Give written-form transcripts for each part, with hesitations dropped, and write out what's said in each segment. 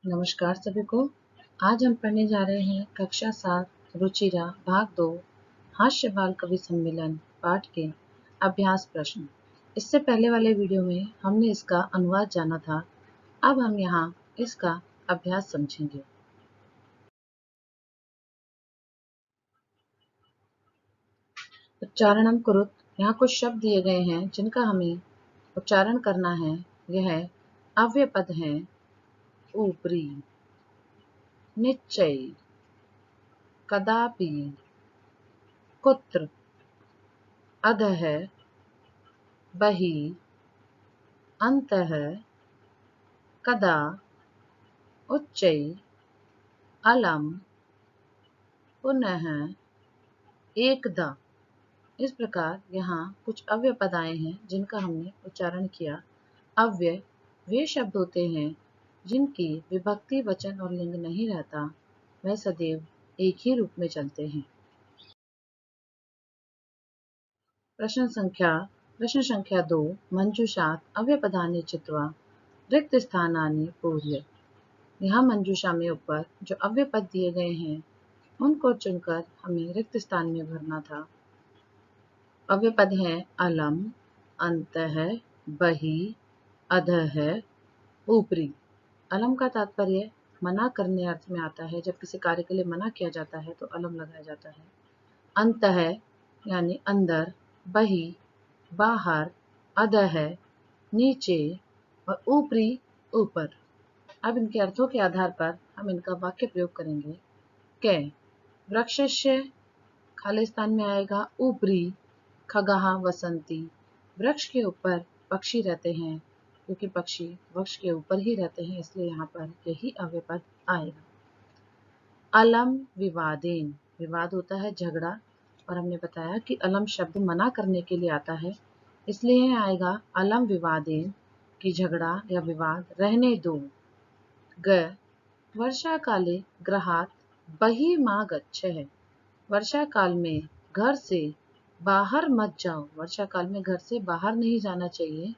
नमस्कार सभी को। आज हम पढ़ने जा रहे हैं कक्षा 7 रुचिरा भाग 2 हास्य बाल कवि सम्मेलन पाठ के अभ्यास प्रश्न। इससे पहले वाले वीडियो में हमने इसका अनुवाद जाना था। अब हम यहाँ इसका अभ्यास समझेंगे। उच्चारणम कुरुत। यहाँ कुछ शब्द दिए गए हैं जिनका हमें उच्चारण करना है। यह अव्यय पद हैं। ऊपरी, निश्चय, कदापि, कुत्र, अधः, बहिः, अन्तः, कदा, उच्चैः, अलम्, पुनः, एकदा। इस प्रकार यहाँ कुछ अव्यय पद आए हैं जिनका हमने उच्चारण किया। अव्यय वे शब्द होते हैं जिनकी विभक्ति, वचन और लिंग नहीं रहता, वह सदैव एक ही रूप में चलते हैं। प्रश्न संख्या 2। मंजूषात अव्ययपदानि चित्वा रिक्त स्थानानि पूर्य। यहाँ मंजूषा में ऊपर जो अव्यय पद दिए गए हैं उनको चुनकर हमें रिक्त स्थान में भरना था। अव्यय पद हैं अलम, अन्तः, बहिः, अधः, ऊपरी। अलम का तात्पर्य मना करने अर्थ में आता है। जब किसी कार्य के लिए मना किया जाता है तो अलम लगाया जाता है। अन्तः यानी अंदर, बहिः बाहर, अधः नीचे और ऊपरी ऊपर। अब इनके अर्थों के आधार पर हम इनका वाक्य प्रयोग करेंगे। कै वृक्षस्य, खाली स्थान में आएगा ऊपरी, खगः वसन्ति। वृक्ष के ऊपर पक्षी रहते हैं, क्योंकि पक्षी वृक्ष के ऊपर ही रहते हैं, इसलिए यहाँ पर यही अव्यय पद आएगा। अलम विवादेन, विवाद होता है झगड़ा, और हमने बताया कि अलम शब्द मना करने के लिए आता है, इसलिए आएगा अलम विवादेन कि झगड़ा या विवाद रहने दो। ग वर्षा काले गृहात् बहिः मा गच्छः। वर्षा काल में घर से बाहर मत जाओ। वर्षा काल में घर से बाहर नहीं जाना चाहिए,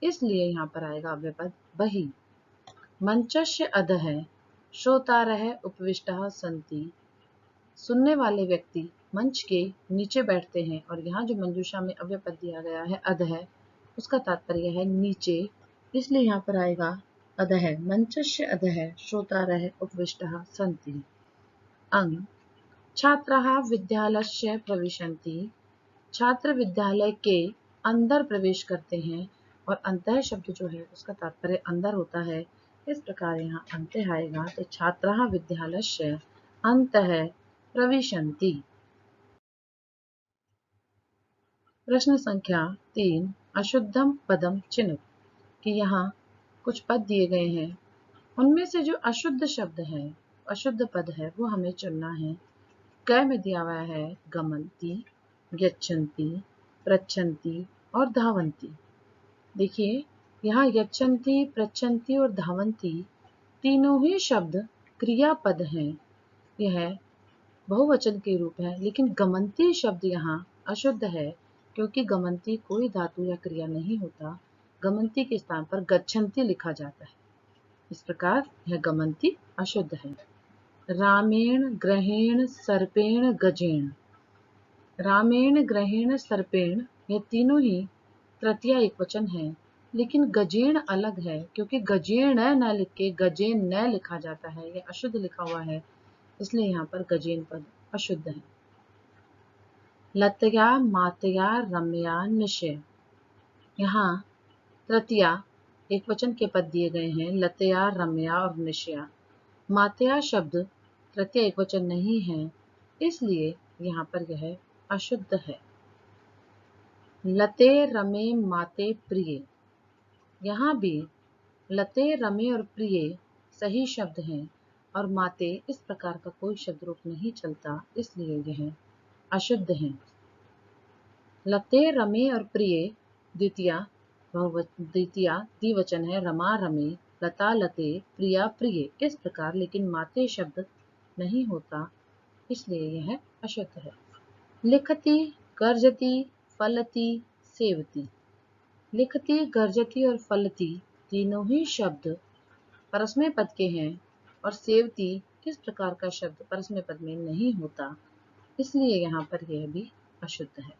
इसलिए यहाँ पर आएगा अव्यय पद बहिः। मंचस्य अधः श्रोतारः उपविष्टाः सन्ति। सुनने वाले व्यक्ति मंच के नीचे बैठते हैं, और यहाँ जो मंजूषा में अव्यय पद दिया गया है अधः, उसका तात्पर्य है नीचे, इसलिए यहाँ पर आएगा अधः। मंचस्य अधः श्रोतारः उपविष्टाः सन्ति। अंग छात्राः विद्यालयस्य प्रविशन्ति। छात्र विद्यालय के अंदर प्रवेश करते हैं, और अंतः शब्द जो है उसका तात्पर्य अंदर होता है, इस प्रकार यहाँ अंतः आएगा। तो छात्राः विद्यालयस्य अन्तः प्रविशन्ति। प्रश्न संख्या 3। अशुद्धम पदम चिनुत। कि यहाँ कुछ पद दिए गए हैं, उनमें से जो अशुद्ध शब्द है, अशुद्ध पद है, वो हमें चुनना है। क में दिया हुआ है गमन्ति, गच्छन्ति, पृच्छन्ति और धावन्ति। देखिए यहाँ यच्छन्ति, पृच्छन्ति और धावन्ति तीनों ही शब्द क्रियापद हैं। यह बहुवचन के रूप है, लेकिन गमन्ति शब्द यहाँ अशुद्ध है, क्योंकि गमन्ति कोई धातु या क्रिया नहीं होता। गमन्ति के स्थान पर गच्छन्ति लिखा जाता है, इस प्रकार यह गमन्ति अशुद्ध है। रामेण, ग्रहेण, सर्पेण, गजेण। रामेण, ग्रहेण, सर्पेण ये तीनों ही तृतीया एकवचन है, लेकिन गजेण अलग है, क्योंकि गजेण न लिख के गजेन न लिखा जाता है, यह अशुद्ध लिखा हुआ है, इसलिए यहाँ पर गजेन पद अशुद्ध है। लतया, मातया, रम्या, निशय। यहाँ तृतीया एकवचन के पद दिए गए हैं, लतया, रम्या और निशया। मातया शब्द तृतीय एकवचन नहीं है, इसलिए यहाँ पर यह अशुद्ध है। लते, रमे, माते, प्रिय। यहाँ भी लते, रमे और प्रिय सही शब्द हैं, और माते इस प्रकार का कोई शब्द रूप नहीं चलता, इसलिए यह अशुद्ध हैं। लते, रमे और प्रिय द्वितीया द्विवचन है, रमा, रमे, लता, लते, प्रिया, प्रिय इस प्रकार, लेकिन माते शब्द नहीं होता, इसलिए यह अशुद्ध है। लिखति, गर्जति, फलति, सेवति। लिखति, गर्जति और फलति तीनों ही शब्द परस्मै पद के हैं, और सेवती इस प्रकार का शब्द परस्मै पद में नहीं होता, इसलिए यहाँ पर यह भी अशुद्ध है।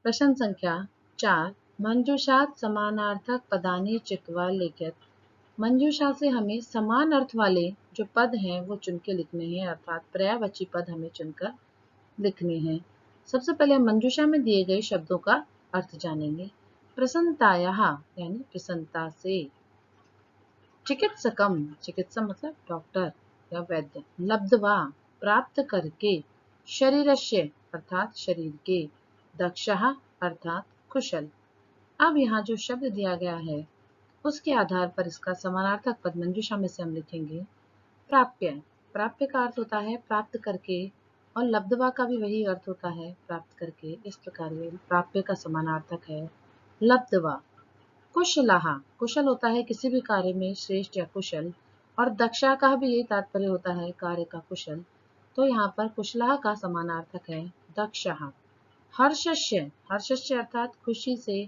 प्रश्न संख्या 4, मंजूषात समानार्थक पदानि चित्वा लिखित। मंजूषा से हमें समान अर्थ वाले जो पद हैं वो चुन के लिखने हैं, अर्थात पर्यायवाची पद हमें चुनकर लिखने हैं। सबसे पहले हम मंजूषा में दिए गए शब्दों का अर्थ जानेंगे। प्रसन्नतायाः यानी प्रसन्नता से। चिकित्सकम, चिकित्सा मतलब डॉक्टर या वैद्य। लब्ध्वा प्राप्त करके। शरीरस्य अर्थात शरीर के। दक्षः अर्थात कुशल। अब यहाँ जो शब्द दिया गया है उसके आधार पर इसका समानार्थक पद मंजूषा में से हम लिखेंगे। प्राप्य, प्राप्य का अर्थ होता है प्राप्त करके, और लब्ध्वा का भी वही अर्थ होता है प्राप्त करके। इस प्रकार ये प्राप्य का समानार्थक है लब्ध्वा। कुशलः, कुशल होता है किसी भी कार्य में श्रेष्ठ या कुशल, और दक्षा का भी यही तात्पर्य होता है कार्य का कुशल, तो यहाँ पर कुशलः का समानार्थक है दक्षः। हर्षस्य, हर्षस्य अर्थात खुशी से,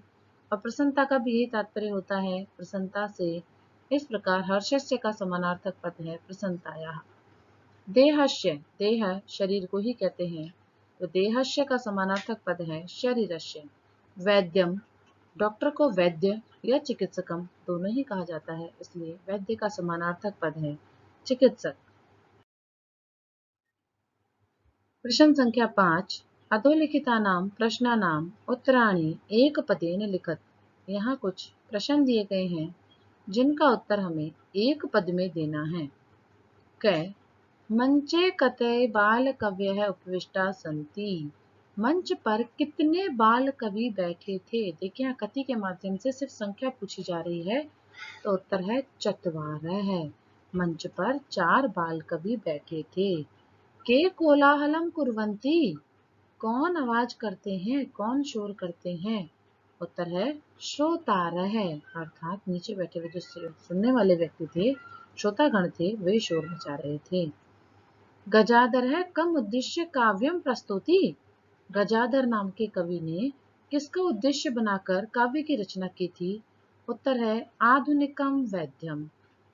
और प्रसन्नता का भी यही तात्पर्य होता है प्रसन्नता से। इस प्रकार हर्षस्य का समानार्थक पद है प्रसन्नतायाः। देहस्य, देह शरीर को ही कहते हैं, तो देहस्य का समानार्थक पद है शरीरस्य। वैद्यम, डॉक्टर को वैद्य या चिकित्सकम दोनों ही कहा जाता है, इसलिए वैद्य का समानार्थक पद है चिकित्सक। प्रश्न संख्या 5, अधोलिखितानां प्रश्नानां उत्तराणि एकपदेन लिखत। यहाँ कुछ प्रश्न दिए गए हैं जिनका उत्तर हमें एक पद में देना है। क, मंचे कतय बाल कवयः उपविष्टा सन्ति। मंच पर कितने बाल कवि बैठे थे। देखिए यहाँ कति के माध्यम से सिर्फ संख्या पूछी जा रही है, तो उत्तर है चत्वारः है। मंच पर 4 बाल कवि बैठे थे। के कोलाहलम कुर्वन्ति, कौन आवाज करते हैं, कौन शोर करते हैं। उत्तर है श्रोतारः, अर्थात नीचे बैठे हुए जो सुनने वाले व्यक्ति थे, श्रोतागण थे, वे शोर मचा रहे थे। गजाधरः कम उद्देश्य काव्यम प्रस्तुति। गजाधर नाम के कवि ने किसका उद्देश्य बनाकर काव्य की रचना की थी। उत्तर है आधुनिकम वैद्यम,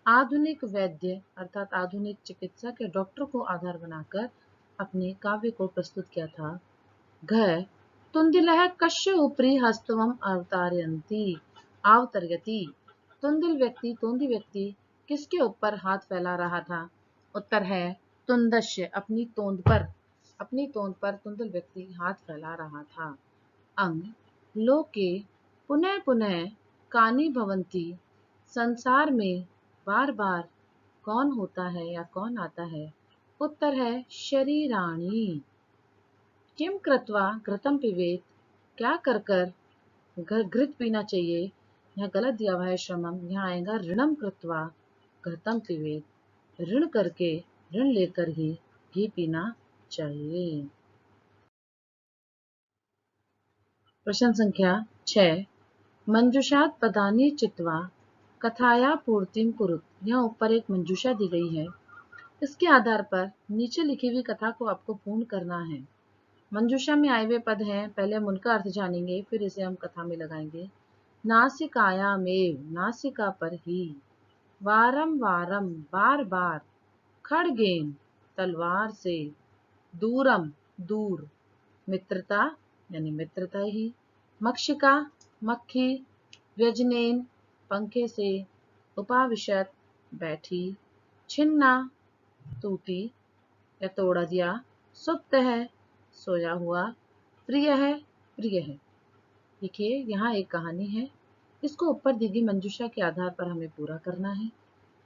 आधुनिक वैद्य अर्थात आधुनिक चिकित्सक या डॉक्टर को आधार बनाकर अपने काव्य को प्रस्तुत किया था। घ, तुंदिलः कस्य उपरि हस्तवम अवतारयति। तोंदी व्यक्ति किसके ऊपर हाथ फैला रहा था। उत्तर है तुंदस्य, अपनी तोंद पर तुंदिल व्यक्ति हाथ फैला रहा था। अंग, लोके पुनः पुनः कानि भवन्ति। संसार में बार बार कौन होता है या कौन आता है। उत्तर है शरीराणि। किम कृत्वा घृतम पिबेत, क्या कर घृत पीना चाहिए। यहाँ गलत दिया हुआ है श्रमम, यहाँ आएगा ऋणम कृत्वा घृतम पिबेत, ऋण करके ऋण लेकर ही घी पीना चाहिए। प्रश्न संख्या 6, मंजूषात पदानि चित्वा कथाया पूर्तिम कुरुत। यहाँ ऊपर एक मंजूषा दी गई है, इसके आधार पर नीचे लिखी हुई कथा को आपको पूर्ण करना है। मंजूषा में आए हुए पद हैं, पहले हम उनका अर्थ जानेंगे, फिर इसे हम कथा में लगाएंगे। नासिकायामेव, नासिका पर ही। वारम वारम, बार बार। खड्गेन, तलवार से। दूरम, दूर। मित्रता यानी मित्रता ही। मक्षिका, मक्खी। व्यजनेन, पंखे से। उपाविशत, बैठी। छिन्ना, टूटी या तोड़ा दिया। सुप्त है, सोया हुआ। प्रिय है, प्रिय है। देखिए यहाँ एक कहानी है, इसको ऊपर दी गई मंजूषा के आधार पर हमें पूरा करना है।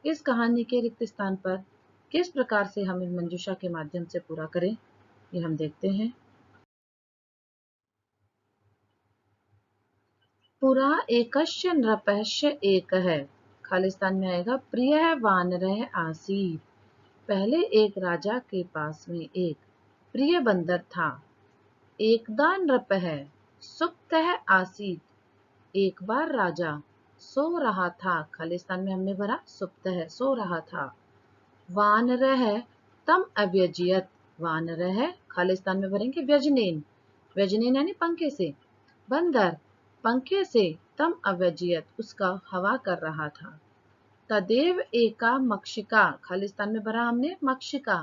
इस कहानी के रिक्त स्थान पर किस प्रकार से हम इन मंजूषा के माध्यम से पूरा करें, ये हम देखते हैं। पुरा एकस्य नृपस्य एकः, खालिस्तान में आएगा प्रिय वानरः आसीत्। पहले एक राजा के पास में एक प्रिय बंदर था। एकदा नृपः सुप्तः आसीत्, एक बार राजा सो रहा था। खालिस्तान में हमने भरा सुप्तः, सो रहा था। वानरः तम अव्यजयत, वानरः खालिस्तान में भरेंगे व्यजनेन, व्यजनेन यानी पंखे से। बंदर पंखे से तम अव्यजियत, उसका हवा कर रहा था। तदेव एका मक्षिका, खालिस्तान में भरा हमने मक्षिका।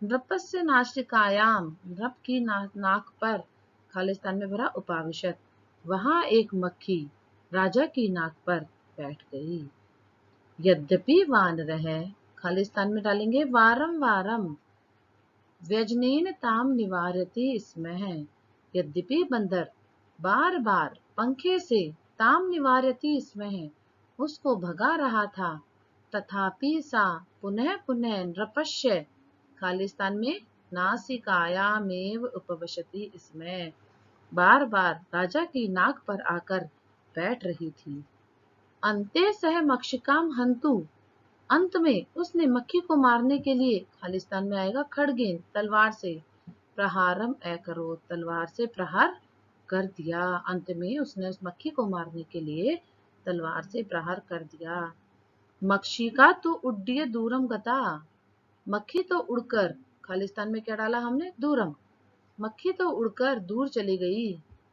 नृपस्य नासिकायाम, नृप की नाक पर, खालिस्तान में भरा उपाविशत। वहां एक मक्खी राजा की नाक पर बैठ गई। यद्यपि वानरः, खालिस्तान में डालेंगे वारम वारम, व्यजनेन ताम निवारति स्मः। यद्यपि बंदर बार बार पंखे से ताम निवारति स्मः, उसको भगा रहा था। तथापि सा पुनः पुनः नृपस्य, खालिस्तान में नासिकायामेव उपविशति स्म, बार बार राजा की नाक पर आकर बैठ रही थी। अन्ते सह मक्षिकाम हंतु, अंत में उसने मक्खी को मारने के लिए, खालिस्तान में आएगा खड़गेन, तलवार से, प्रहारम अकरोत्, तलवार से प्रहार कर दिया। अंत में उसने उस मक्खी को मारने के लिए तलवार से प्रहार कर दिया। मक्षिका तो उड्डीय दूरम गता, मक्खी तो उड़कर, खालिस्तान में क्या डाला हमने, दूरम, मक्खी तो उड़कर दूर चली गई।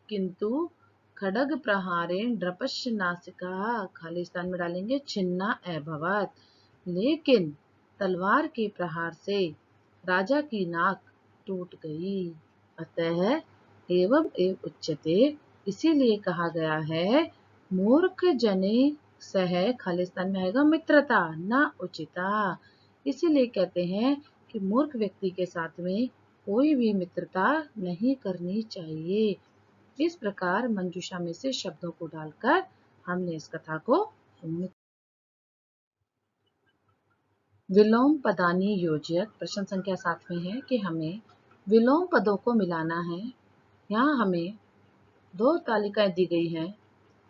किंतु खड्ग प्रहारेण नृपस्य नासिका, खालिस्तान में डालेंगे छिन्ना अभवत्, लेकिन तलवार के प्रहार से राजा की नाक टूट गई। अतः एवं एव उच्यते, इसीलिए कहा गया है, मूर्ख जने सह, खालिस्तान में आएगा मित्रता न उचिता, इसीलिए कहते हैं कि मूर्ख व्यक्ति के साथ में कोई भी मित्रता नहीं करनी चाहिए। इस प्रकार मंजूषा में से शब्दों को डालकर हमने इस कथा को पूर्ण। विलोम पदानी योज्यत, प्रश्न संख्या 7 में है कि हमें विलोम पदों को मिलाना है। यहाँ हमें 2 तालिकाएं दी गई हैं,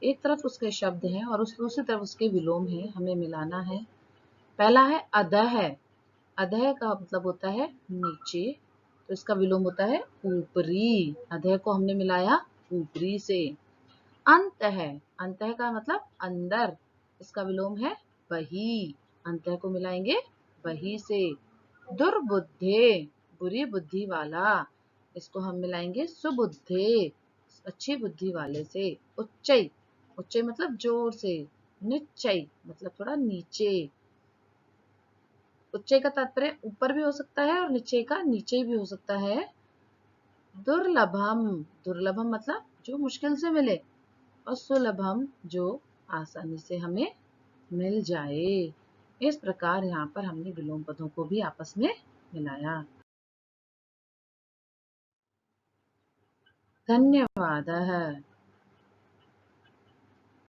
एक तरफ उसके शब्द हैं और उस दूसरी तरफ उसके विलोम हैं, हमें मिलाना है। पहला है अधः, अधः का मतलब होता है नीचे, तो इसका विलोम होता है ऊपरी, अधः को हमने मिलाया ऊपरी से। अंतः, अंतः का मतलब अंदर, इसका विलोम है बही, अंतः को मिलाएंगे बही से। दुर्बुद्धे, बुरी बुद्धि वाला, इसको हम मिलाएंगे सुबुद्धे, अच्छी बुद्धि वाले से। उच्चै, उच्चै मतलब जोर से। निच्चै मतलब थोड़ा नीचे। उच्चै का तात्पर्य ऊपर भी हो सकता है और निच्चै का नीचे भी हो सकता है। दुर्लभम, दुर्लभम मतलब जो मुश्किल से मिले, और सुलभम जो आसानी से हमें मिल जाए। इस प्रकार यहाँ पर हमने विलोम पदों को भी आपस में मिलाया। धन्यवाद।